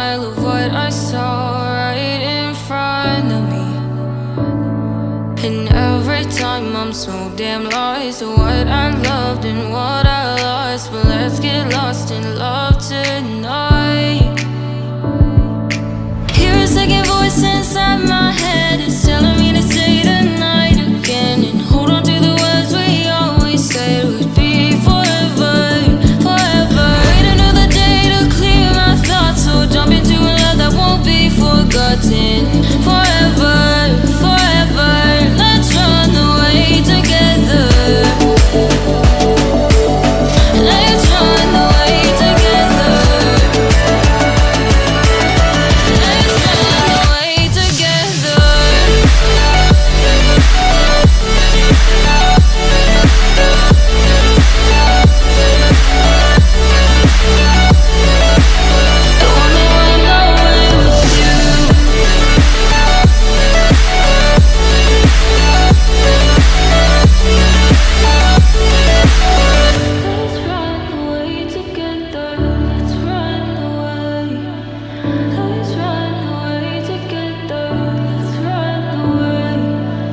denial of what I saw right in front of me. And every time I'm so damn lost to what I loved and what I lost. But let's get lost in love tonight. Hear a second voice inside my head. It's telling me to say the night again and hold on to the words we always said would be forever, forever. Wait another day to clear my thoughts, so jump into a love that won't be forgotten. Forever, forever. Let's run away together. Let's run away together. Let's run away together. I wanna run away with you. Let's run away together. Let's run away. Let's run away together. Let's run away.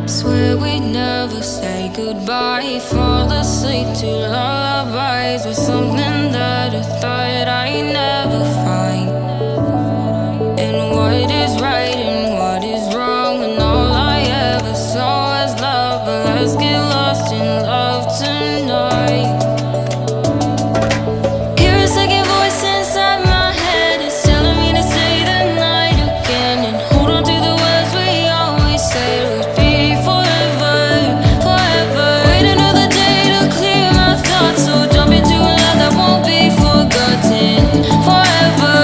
Swear we'd never say goodbye. Fall asleep to lullabies with something that I thought I'd never find. And what is right and what is wrong, and all I ever saw was love. But let's get lost in love tonight. Hear a second voice inside my head. It's telling me to say the night again and hold on to the words we always said would be forever, forever. Wait another day to clear my thoughts, so jump into a love that won't be forgotten. Forever,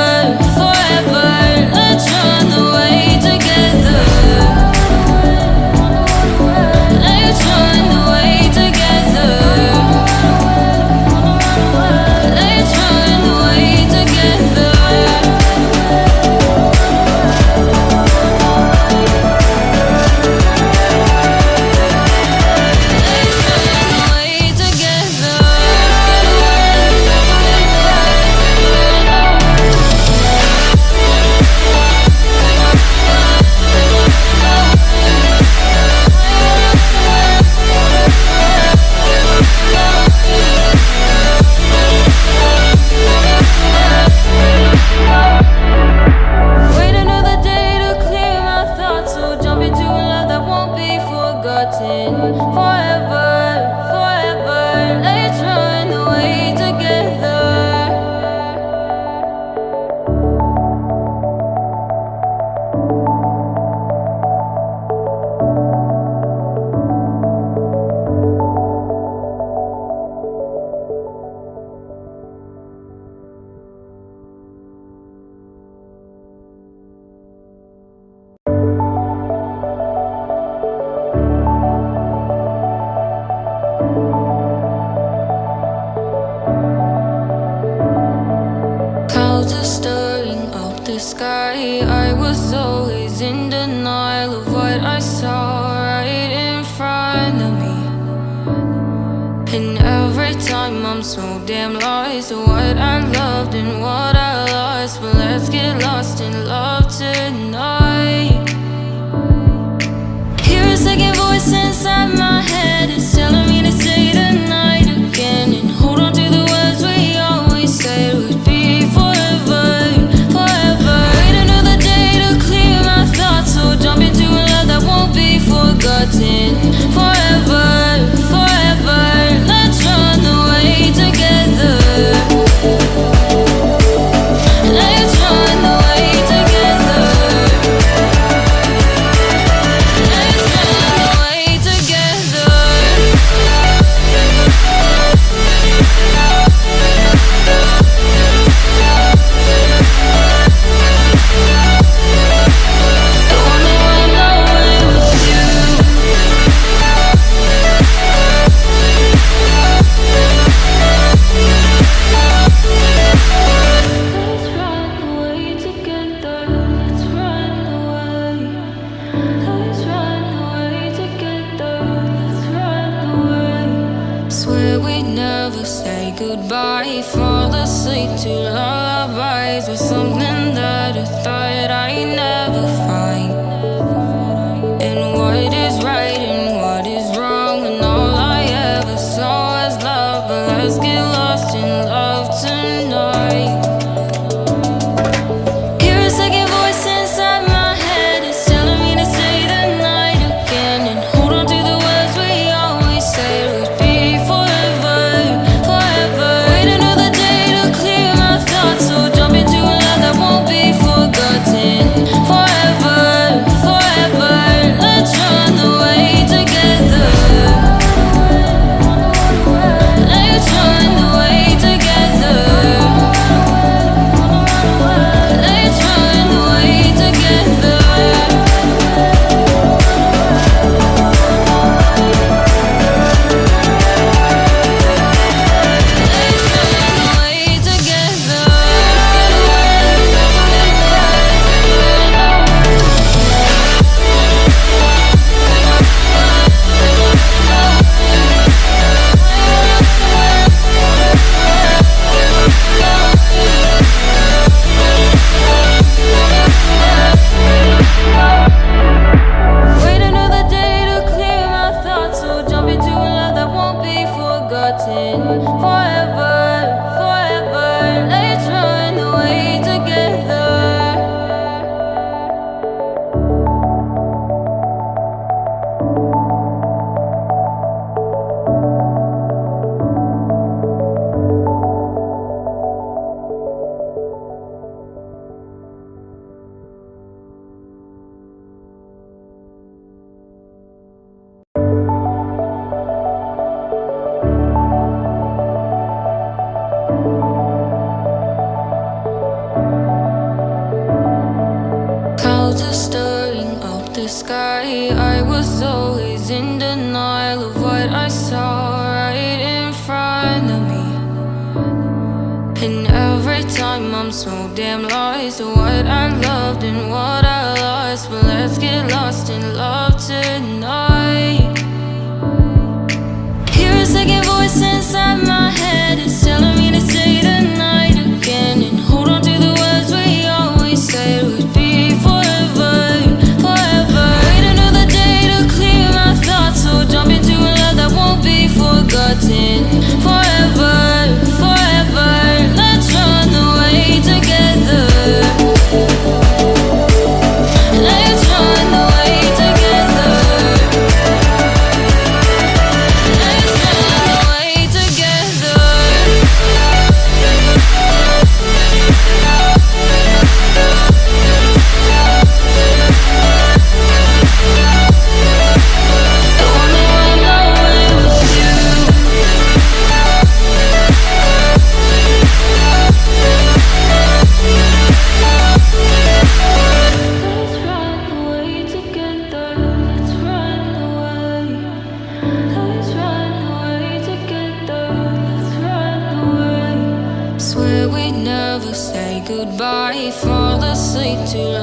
forever. Let's run away together. Let's run away together. Let's run away together. Let's run away together. Wait another day to clear my thoughts, so jump into a love that won't be forgotten. Forever, forever. Let's run away together. Clouds are stirring up the sky. I was always in denial of what I saw right in front of me. And every time I'm so damn lost to what I loved and what I lost. But let's get lost in love tonight. Hear a second voice inside my head. It's telling me to say the night again and hold on to the words we always said would be forever, forever. Wait another day to clear my thoughts, so jump into a love that won't be forgotten. Forever, forever. Let's run away together. Let's run away together. Let's run away together. I wanna run away with you. Let's run away together. Let's run away. Let's run away together. Let's run away. Swear we'd never say goodbye. Fall asleep to lullabies eyes was something that I thought I'd never find. And what is right and what is wrong, and all I ever saw was love. But let's get lost in love tonight. Hear a second voice inside my head, it's telling me to say the night again, and hold on to the words we always said would be forever, forever. Wait another day to clear my thoughts, so jump into a love that won't be forgotten. Forever, forever, let's run away together. Let's run away together. Let's run away together. Wait another day to clear my thoughts, so jump into a love that won't be forgotten. Forever, forever, let's run away together. Clouds are stirring up the sky. I was always in denial of what I saw right in front of me. And every time I'm so damn lost to what I loved and what I lost. But let's get lost in love tonight. Hear a second voice inside my head, it's telling me to say the night again, and hold on to the words we always said would be forever, forever. Wait another day to clear my thoughts, so jump into a love that won't be forgotten. Forever, forever, let's run away together. Let's run away together. Let's run away together. I wanna run away with you. Let's run away together. Let's run away. Let's run away together. Let's run away. Swear we'd never say goodbye. Fall asleep too